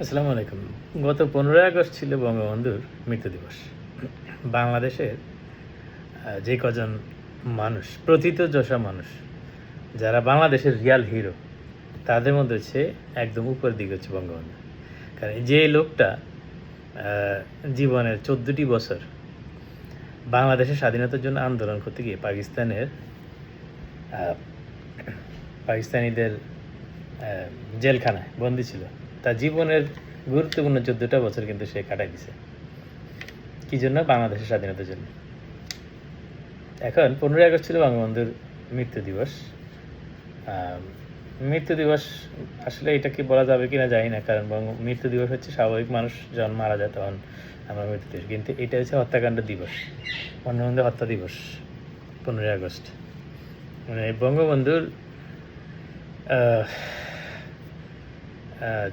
আসসালামু আলাইকুম। গত 15ই আগস্ট ছিল বঙ্গবন্ধুর মৃত্যু দিবস। বাংলাদেশের যে কজন মানুষ, প্রথিতযশা মানুষ, যারা বাংলাদেশের রিয়াল হিরো, তাদের মধ্যে হচ্ছে একদম উপরের দিকে হচ্ছে বঙ্গবন্ধু। কারণ যে লোকটা জীবনের 14টি বছর বাংলাদেশের স্বাধীনতার জন্য আন্দোলন করতে গিয়ে পাকিস্তানিদের জেলখানায় বন্দী ছিল। তার জীবনের গুরুত্বপূর্ণ 14টা বছর কিন্তু সে কাটাই দিছে। কী জন্য? বাংলাদেশের স্বাধীনতার জন্য। এখন 15ই আগস্ট ছিল বঙ্গবন্ধুর মৃত্যু দিবস। মৃত্যু দিবস আসলে এটা কি বলা যাবে কি না জানি না, কারণ মৃত্যু দিবস হচ্ছে স্বাভাবিক মানুষ যখন মারা যায় তখন আমরা মৃত্যু দিবস, কিন্তু এটা হচ্ছে হত্যাকাণ্ড দিবস, বঙ্গবন্ধু হত্যা দিবস 15ই আগস্ট। মানে বঙ্গবন্ধুর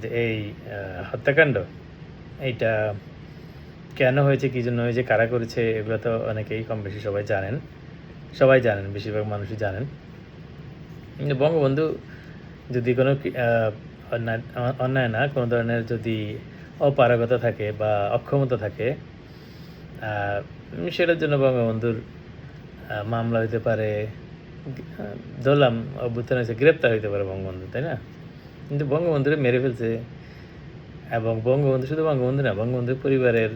যে এই হত্যাকাণ্ড, এইটা কেন হয়েছে, কী জন্য হয়েছে, কারা করেছে, এগুলো তো অনেকেই কম বেশি সবাই জানেন, বেশিরভাগ মানুষই জানেন। কিন্তু বঙ্গবন্ধু যদি কোনো অন্যায় না, কোনো ধরনের যদি অপারগতা থাকে বা অক্ষমতা থাকে, সেটার জন্য বঙ্গবন্ধুর মামলা হইতে পারে, ধরলাম অভ্যুত্থান হয়েছে, গ্রেপ্তার হইতে পারে বঙ্গবন্ধু, তাই না? কিন্তু বঙ্গবন্ধুরে মেরে ফেলছে। এবং বঙ্গবন্ধু শুধু বঙ্গবন্ধু না, বঙ্গবন্ধুর পরিবারের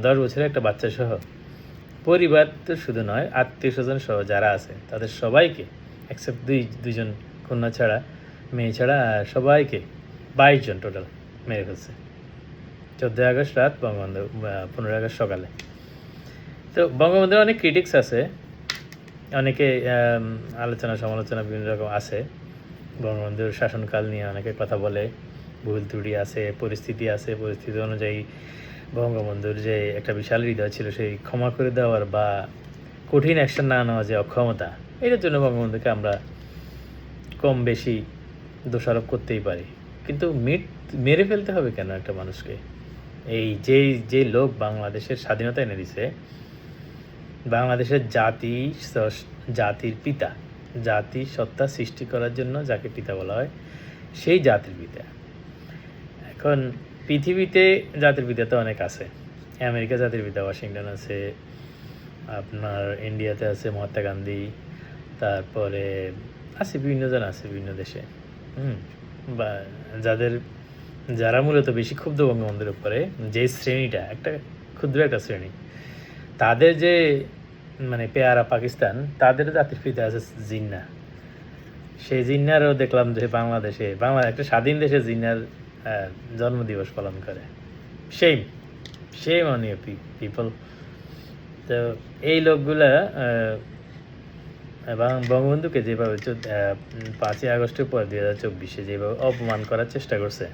10 বছরের একটা বাচ্চা সহ, পরিবার তো শুধু নয়, আত্মীয় স্বজন সহ যারা আছে তাদের সবাইকে, এক্সেপ্ট দুইজন কন্যা ছাড়া, মেয়ে ছাড়া সবাইকে 22 জন টোটাল মেরে ফেলছে 14ই আগস্ট রাত, বঙ্গবন্ধু 15ই আগস্ট সকালে। তো বঙ্গবন্ধুর অনেক ক্রিটিক্স আছে, অনেকে আলোচনা সমালোচনা বিভিন্ন রকম আছে। বঙ্গবন্ধুর শাসনকাল নিয়ে অনেকে কথা বলে, ভুল ত্রুটি আছে, পরিস্থিতি অনুযায়ী বঙ্গবন্ধুর যে একটা বিশাল হৃদয় ছিল, সেই ক্ষমা করে দেওয়ার বা কঠিন অ্যাকশন না নেওয়া যে অক্ষমতা, এটার জন্য বঙ্গবন্ধুকে আমরা কম বেশি দোষারোপ করতেই পারি। কিন্তু মেরে ফেলতে হবে কেন একটা মানুষকে? এই যে লোক বাংলাদেশের স্বাধীনতা এনে দিছে, বাংলাদেশের জাতির পিতা, জাতি সত্তা সৃষ্টি করার জন্য যাকে পিতা বলা হয়, সেই জাতির পিতা। এখন পৃথিবীতে জাতির পিতা তো অনেক আছে। আমেরিকা জাতির পিতা ওয়াশিংটন আছে, আপনার ইন্ডিয়াতে আছে মহাত্মা গান্ধী, তারপরে আছে বিভিন্ন জন আছে বিভিন্ন দেশে, বা যারা মূলত বেশি ক্ষুব্ধ বঙ্গবন্ধুর উপরে, যে শ্রেণীটা একটা ক্ষুদ্র একটা শ্রেণী, তাদের যে মানে পেয়ারা পাকিস্তান, তাদের জাতির পিতা আছে জিন্না। সেই জিন্নারও দেখলাম যে বাংলা একটা স্বাধীন দেশে জিন্নার জন্মদিবস পালন করে। সেই অন ইউ পিপল। তো এই লোকগুলা বঙ্গবন্ধুকে যেভাবে 5ই আগস্টের পর 2024-এ যেভাবে অপমান করার চেষ্টা করছে,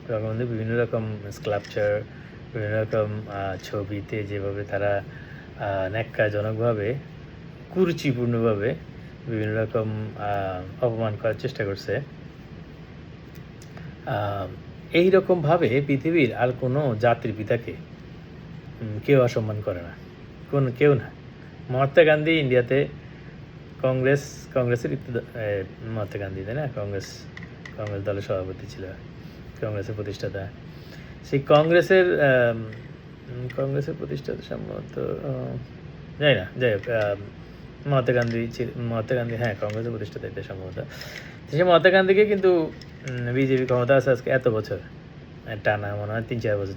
বঙ্গবন্ধু বিভিন্ন রকম স্কাল্পচার, বিভিন্ন রকম ছবিতে যেভাবে তারা ন্যাক্কারজনকভাবে, কুরুচিপূর্ণভাবে বিভিন্ন রকম অপমান করার চেষ্টা করছে, এই রকমভাবে পৃথিবীর আর কোনো জাতির পিতাকে কেউ অসম্মান করে না, কেউ না। মহাত্মা গান্ধী ইন্ডিয়াতে কংগ্রেসের মহাত্মা গান্ধী, তাই না? কংগ্রেস দলের সভাপতি ছিল, কংগ্রেসের প্রতিষ্ঠাতা। সেই কংগ্রেসের প্রতিষ্ঠাতা সম্ভবত যাই হোক, মহাত্মা গান্ধী, হ্যাঁ, কংগ্রেসের প্রতিষ্ঠাতা এটা সম্ভবত। সেই মহাত্মা গান্ধীকে কিন্তু বিজেপি ক্ষমতা আছে আজকে এত বছর টানা, মনে হয় 3-4 বছর,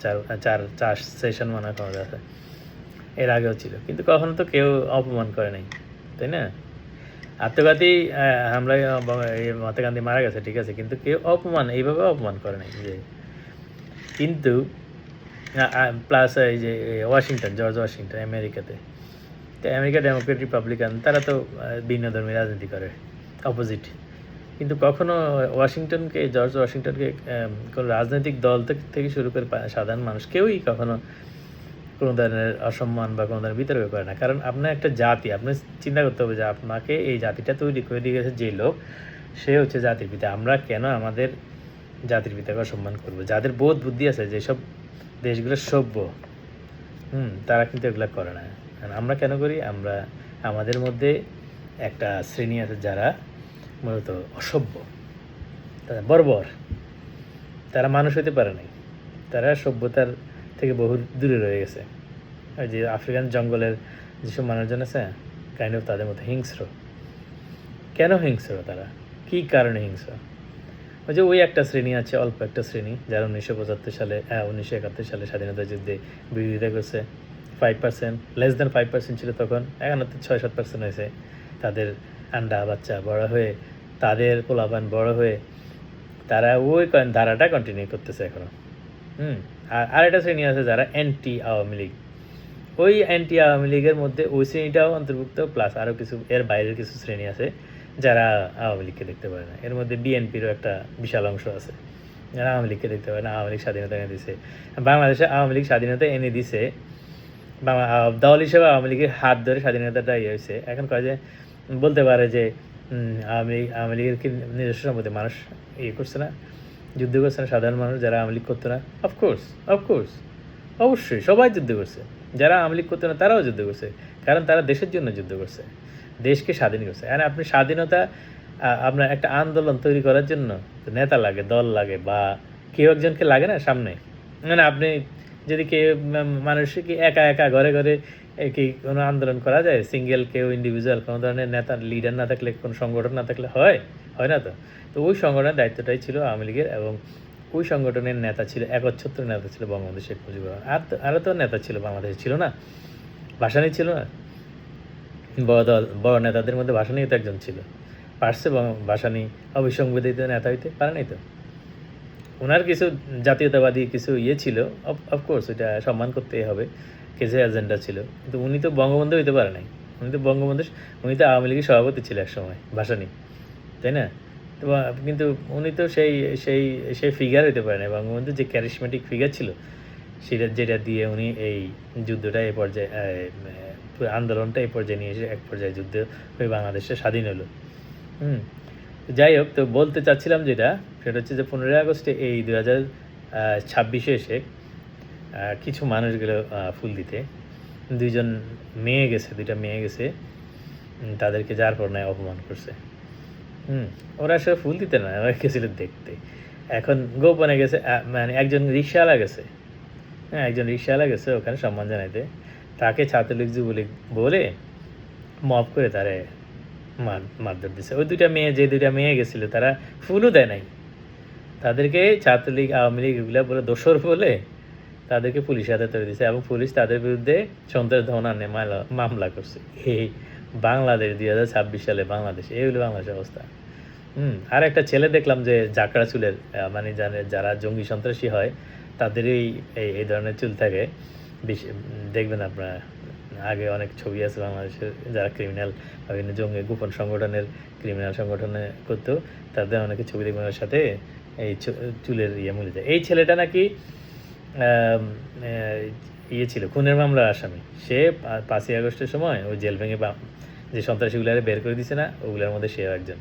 চার সেশন মনে হয় ক্ষমতা আছে, এর আগেও ছিল, কিন্তু কখনো তো কেউ অপমান করে নাই, তাই না? আত্মঘাতী হামলায় মহাত্মা গান্ধী মারা গেছে, ঠিক আছে, কিন্তু কেউ এইভাবে অপমান করে নাই যে। কিন্তু প্লাস এই যে জর্জ ওয়াশিংটন আমেরিকাতে, তো আমেরিকা ডেমোক্রেট রিপাবলিকান, তারা তো ভিন্ন ধর্মী রাজনীতি করে, অপোজিট। কিন্তু কখনো জর্জ ওয়াশিংটনকে কোনো রাজনৈতিক দল থেকে শুরু করে সাধারণ মানুষ কেউই কখনো কোনো ধরনের অসম্মান বা কোনো ধরনের বিতর্ক করে না। কারণ আপনার একটা জাতি, আপনার চিন্তা করতে হবে যে আপনাকে এই জাতিটা তৈরি করে দিয়ে গেছে যে লোক, সে হচ্ছে জাতির পিতা। আমরা কেন আমাদের জাতির পিতাকে অসম্মান করবো? যাদের বোধ বুদ্ধি আছে, যেসব দেশগুলো সভ্য, তারা কিন্তু এগুলো করে না। আমরা কেন করি? আমাদের মধ্যে একটা শ্রেণী আছে যারা মূলত অসভ্য, তারা বর্বর, তারা মানুষ হতে পারে নাই, তারা সভ্যতার থেকে বহু দূরে রয়ে গেছে। ওই যে আফ্রিকান জঙ্গলের যেসব মানুষজন আছে, কাইন্ড অফ তাদের মতো হিংস্র। কেন হিংস্র তারা, কী কারণে হিংস্র? ওই যে ওই একটা শ্রেণী আছে, অল্প একটা শ্রেণী, যারা 1975 সালে 1971 সালে স্বাধীনতা যুদ্ধে বিরোধিতা করছে। 5%, লেস দ্যান 5% ছিল তখন, এখন তো 6-7% হয়েছে। তাদের আন্ডা বাচ্চা বড় হয়ে, তাদের পোলাপান বড় হয়ে, তারা ওই ধারাটা কন্টিনিউ করতেছে এখনও। আর একটা শ্রেণী আছে যারা অ্যান্টি আওয়ামী লীগ। ওই অ্যান্টি আওয়ামী লীগের মধ্যে ওই শ্রেণীটাও অন্তর্ভুক্ত, প্লাস আরও কিছু এর বাইরের কিছু শ্রেণী আছে যারা আওয়ামী লীগকে দেখতে পারে না। এর মধ্যে বিএনপিরও একটা বিশাল অংশ আছে যারা আওয়ামী লীগকে দেখতে পারে না। আওয়ামী লীগ স্বাধীনতা এনে দিছে, বাংলাদেশে আওয়ামী লীগ স্বাধীনতা এনে দিছে, দল হিসেবে আওয়ামী লীগের হাত ধরে স্বাধীনতাটা ইয়ে হয়েছে। এখন কয় যে বলতে পারে যে আওয়ামী লীগের কি নিজস্ব সম্পত্তি, মানুষ ইয়ে করছে না, যুদ্ধ করছে না সাধারণ মানুষ যারা আওয়ামী লীগ করতো না? অফকোর্স অবশ্যই সবাই যুদ্ধ করছে, যারা আওয়ামী লীগ করতো না তারাও যুদ্ধ করছে, কারণ তারা দেশের জন্য যুদ্ধ করছে, দেশকে স্বাধীন করছে। আর আপনি স্বাধীনতা, আপনার একটা আন্দোলন তৈরি করার জন্য নেতা লাগে, দল লাগে, বা কেউ একজনকে লাগে না সামনে। মানে আপনি যদি কেউ মানুষ কি একা একা ঘরে ঘরে কি কোনো আন্দোলন করা যায়? সিঙ্গেল কেউ ইন্ডিভিজুয়াল কোনো ধরনের নেতা লিডার না থাকলে, কোনো সংগঠন না থাকলে হয় না তো। তো ওই সংগঠনের দায়িত্বটাই ছিল আওয়ামী লীগের, এবং ওই সংগঠনের নেতা ছিল, একচ্ছত্র নেতা ছিল বঙ্গবন্ধু শেখ মুজিবুর রহমান। আরও তো নেতা ছিল বাংলাদেশে, ছিল না? ভাসানী ছিল না? বড় নেতাদের মধ্যে ভাসানী তো একজন ছিল। পারছে ভাসানী অবিসংবাদিত নেতা হইতে? পারে নাই তো। ওনার কিছু জাতীয়তাবাদী কিছু ইয়ে ছিল, অফকোর্স এটা সম্মান করতেই হবে, কিছু এজেন্ডা ছিল, কিন্তু উনি তো বঙ্গবন্ধু হইতে পারে নাই। উনি তো আওয়ামী লীগের সভাপতি ছিল এক সময়, ভাসানী, তাই না? তো কিন্তু উনি তো সেই ফিগার হইতে পারে না। বঙ্গবন্ধু যে ক্যারিসমেটিক ফিগার ছিল, যেটা দিয়ে উনি এই যুদ্ধটা এই পর্যায়ে, আন্দোলনটা এই পর্যায়ে নিয়ে এসে এক পর্যায়ে যুদ্ধ হয়ে বাংলাদেশে স্বাধীন হলো। যাই হোক, তো বলতে চাচ্ছিলাম যেটা, সেটা হচ্ছে যে 15ই আগস্টে এই 2026-এ এসে কিছু মানুষ গেল ফুল দিতে। দুইটা মেয়ে গেছে, তাদেরকে যার পর নয় অপমান করছে। ওরা আসলে ফুল দিতে না, ওরা গেছিল দেখতে। এখন গোপনে গেছে, মানে একজন রিক্সাওয়ালা গেছে ওখানে সম্মান জানাইতে, তাকে ছাত্রলীগ যুবলীগ বলে মফ করে তারে মারধর দিছে। ওই দুইটা মেয়ে গেছিলো, তারা ফুলও দেয় নাই, তাদেরকে ছাত্রলীগ আওয়ামী লীগ এগুলো বলে দোসর বলে তাদেরকে পুলিশের হাতে তুলে দিছে, এবং পুলিশ তাদের বিরুদ্ধে সন্ত্রাস ধমনা মামলা করছে। এই বাংলাদেশ 2026 সালে বাংলাদেশ, এই হলো বাংলাদেশের অবস্থা। আর একটা ছেলে দেখলাম যে জাকড়া চুলের, মানে যারা জঙ্গি সন্ত্রাসী হয় তাদেরই এই ধরনের চুল থাকে। দেখবেন আপনারা, আগে অনেক ছবি আছে বাংলাদেশের, যারা ক্রিমিনাল বিভিন্ন জঙ্গি গোপন সংগঠনের ক্রিমিনাল সংগঠনে করতো, তাদের অনেকে ছবি দেখবেন সাথে এই চুলের মিলে যায়। এই ছেলেটা নাকি ছিল খুনের মামলার আসামি। সে 5ই আগস্টের সময় ওই জেল ভেঙে যে সন্ত্রাসীগুলারে বের করে দিছে না, ওগুলোর মধ্যে সেও একজন।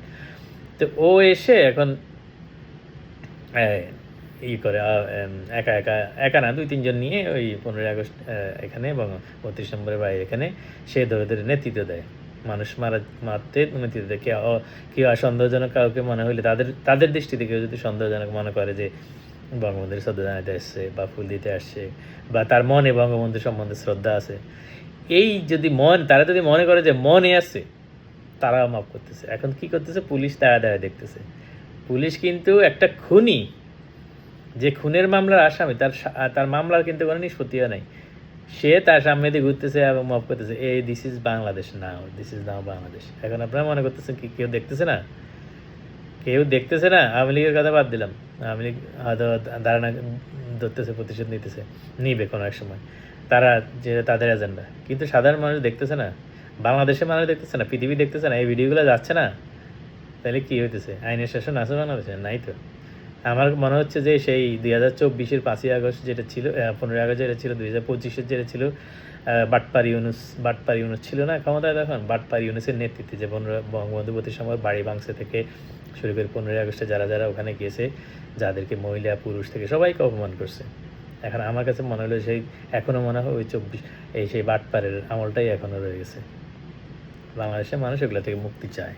তো ও এসে এখন করে একা না, 2-3 জন নিয়ে ওই 15ই আগস্ট এখানে এবং 32 নম্বরের বাইরে এখানে সে ধরে নেতৃত্ব দেয়, মানুষ মারতে নেতৃত্ব দেয়। কেউ সন্দেহজনক কাউকে মনে হইলে, তাদের দৃষ্টিতে কেউ যদি সন্দেহজনক মনে করে যে বঙ্গবন্ধুর শ্রদ্ধা জানাতে আসছে বা ফুল দিতে আসছে, বা তার মনে বঙ্গবন্ধু সম্বন্ধে শ্রদ্ধা আছে, তারা যদি মনে করে যে মনে আসছে, তারাও মাফ করতেছে। এখন কি করতেছে? পুলিশ দাঁড়ায় দেখতেছে। পুলিশ কিন্তু একটা খুনি, যে খুনের মামলার আসামি, তার মামলার কিন্তু কোনো নিষ্পত্তিও নাই, সে তার সামনে দিয়ে ঘুরতেছে এবং মাফ করতেছে। দিস ইজ বাংলাদেশ নাও বাংলাদেশ। এখন আপনারা মনে করতেছেন কি কেউ দেখতেছে না? আওয়ামী লীগের কথা বাদ দিলাম, আওয়ামী লীগ হয়তো ধারণা ধরতেছে, প্রতিশোধ নিবে কোনো এক সময়, তারা যে তাদের এজেন্ডা, কিন্তু সাধারণ মানুষ দেখতেছে না, বাংলাদেশের মানুষ দেখতেছে না, পৃথিবী দেখতেছে না, এই ভিডিওগুলো যাচ্ছে না। তাহলে কি হইতেছে? আইনের শাসন আছে বাংলাদেশে? নাই তো। আমার মনে হচ্ছে যে সেই 2024-এর 5ই আগস্ট যেটা ছিল, 15ই আগস্ট যেটা ছিল, 2025-এর যেটা ছিল, বাটপার ইউনুস ছিল না ক্ষমতায় তখন, বাটপার ইউনুসের নেতৃত্বে যে বঙ্গবন্ধু প্রতিষ্ঠার বাড়ি ভাঙছে থেকে শুরু করে 15ই আগস্টে যারা ওখানে গিয়েছে, যাদেরকে মহিলা পুরুষ থেকে সবাইকে অপমান করছে। এখন আমার কাছে মনে হলো এখনও মনে হয় ওই সেই বাটপারের আমলটাই এখনও রয়ে গেছে। বাংলাদেশের মানুষ এগুলো থেকে মুক্তি চায়।